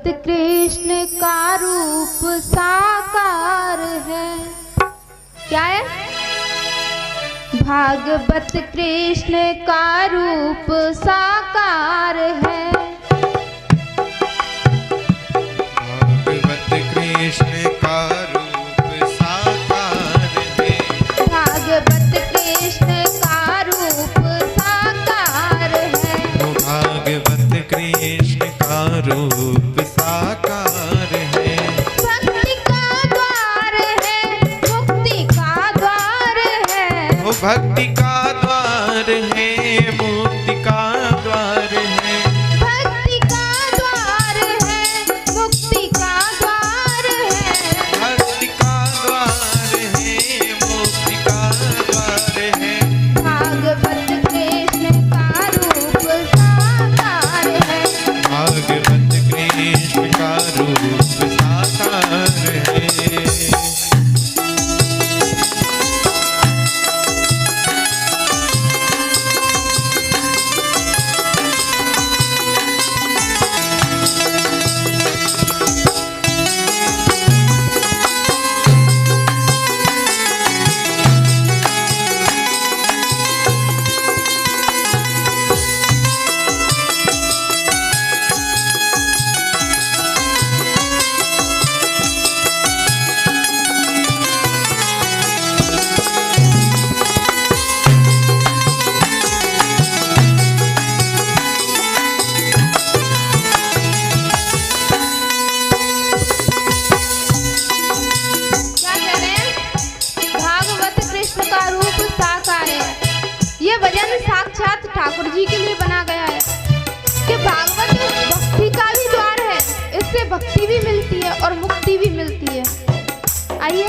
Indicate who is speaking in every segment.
Speaker 1: भागवत कृष्ण का रूप साकार है। क्या है? भागवत कृष्ण का रूप साकार है।
Speaker 2: भागवत कृष्ण का रूप साकार है।
Speaker 1: भागवत कृष्ण का रूप साकार है।
Speaker 2: भागवत कृष्ण का रूप साकार है।
Speaker 1: भक्ति का द्वार है, मुक्ति का द्वार है।
Speaker 2: वो भक्ति का द्वार है, मुक्ति का द्वार है।
Speaker 1: भक्ति का द्वार है, मुक्ति का द्वार है।
Speaker 2: भक्ति का द्वार है, मुक्ति का द्वार है।
Speaker 1: भागवत कृष्ण का रूप साकार है।
Speaker 2: भागवत कृष्ण का रूप साकार है।
Speaker 1: क्या कह रहे हैं? भागवत कृष्ण का रूप साकार है। ये भजन साक्षात ठाकुर जी के लिए बना गया है कि भागवत भक्ति का भी द्वार है। इससे भक्ति भी मिलती है और मुक्ति भी मिलती है। आइए।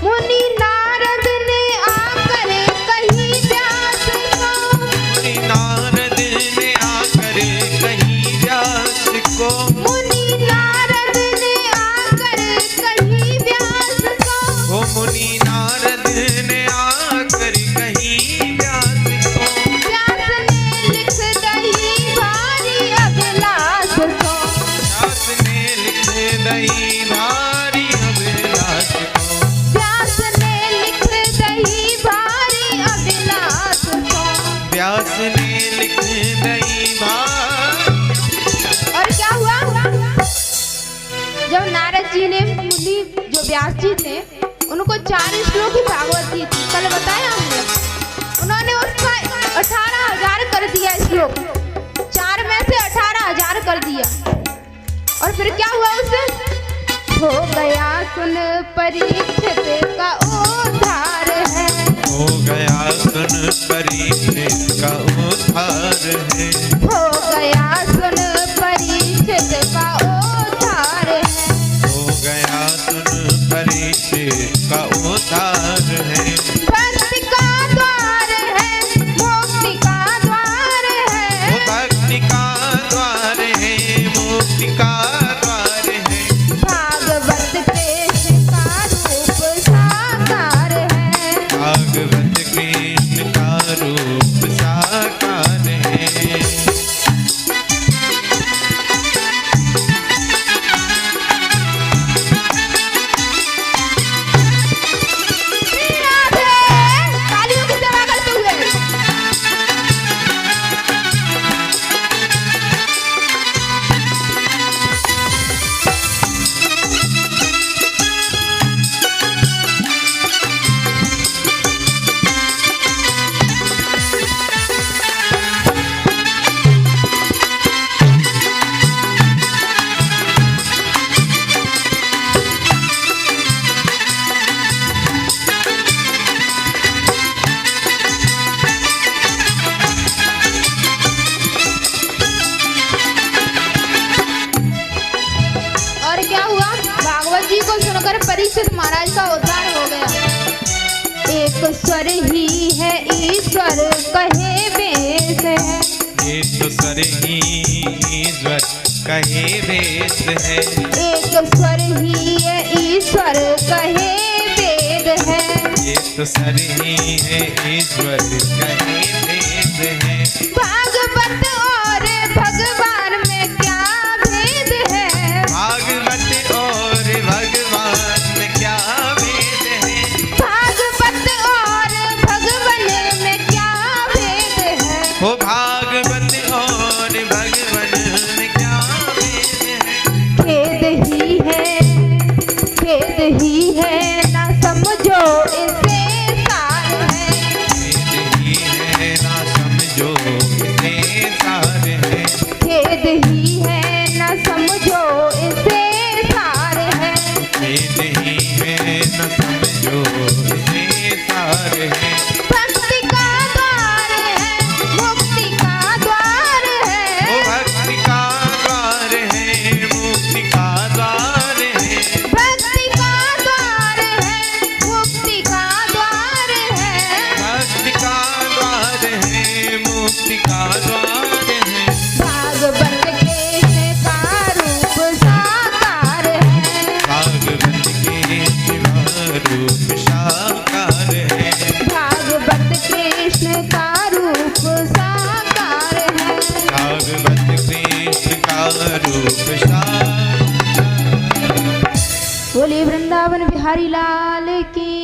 Speaker 1: मुनि नारद ने आकर कही व्यास को।
Speaker 2: मुनि नारद ने आकर कही व्यास को।
Speaker 1: मुनि नारद ने आकर कही व्यास को।
Speaker 2: वो मुनि नारद ने आकर कही व्यास को।
Speaker 1: व्यास ने लिख दही भारी अभिलाष को।
Speaker 2: व्यास ने लिख दई भारी अभिलाष को।
Speaker 1: व्यास ने लिख दही भारी अभिलाष को।
Speaker 2: व्यास ने लिख दई भारी।
Speaker 1: और क्या हुआ? जब नारद जी ने मुनि जो व्यास जी थे उनको 4 श्लोक की भागवत दी थी, कल बताया हमने। उन्होंने उसका 18,000 कर दिया श्लोक। 4 में से 18,000 कर दिया। और फिर क्या हुआ उसे? हो गया सुन परीक्षित का उद्धार है।
Speaker 2: हो गया सुन परीक्षित का उद्धार है।
Speaker 1: हो गया सुन परीक्षित का उद्धार है।
Speaker 2: हो गया सुन परीक्षित का उद्धार है।
Speaker 1: भक्ति का द्वार है, मुक्ति का द्वार है।
Speaker 2: वो भक्ति का द्वार है, मुक्ति का द्वार है।
Speaker 1: भागवत कृष्ण का रूप साकार है।
Speaker 2: भागवत कृष्ण का रूप साकार है।
Speaker 1: राधे, तालियों की सेवा करते हुए। और क्या हुआ? भागवत जी को सुनकर परीक्षित महाराज का उद्धार हो गया। एक स्वर ही है ईश्वर कहे वेद है।
Speaker 2: एक स्वर ही ईश्वर कहे वेद है।
Speaker 1: एक स्वर ही है ईश्वर कहे वेद है।
Speaker 2: एक स्वर ही है ईश्वर कहे वेद है।
Speaker 1: भागवत और भगवान में क्या भेद
Speaker 2: रूप साकार है।
Speaker 1: भागवत कृष्ण का रूप साकार है।
Speaker 2: भागवत कृष्ण का रूप साकार।
Speaker 1: बोले वृंदावन बिहारी लाल की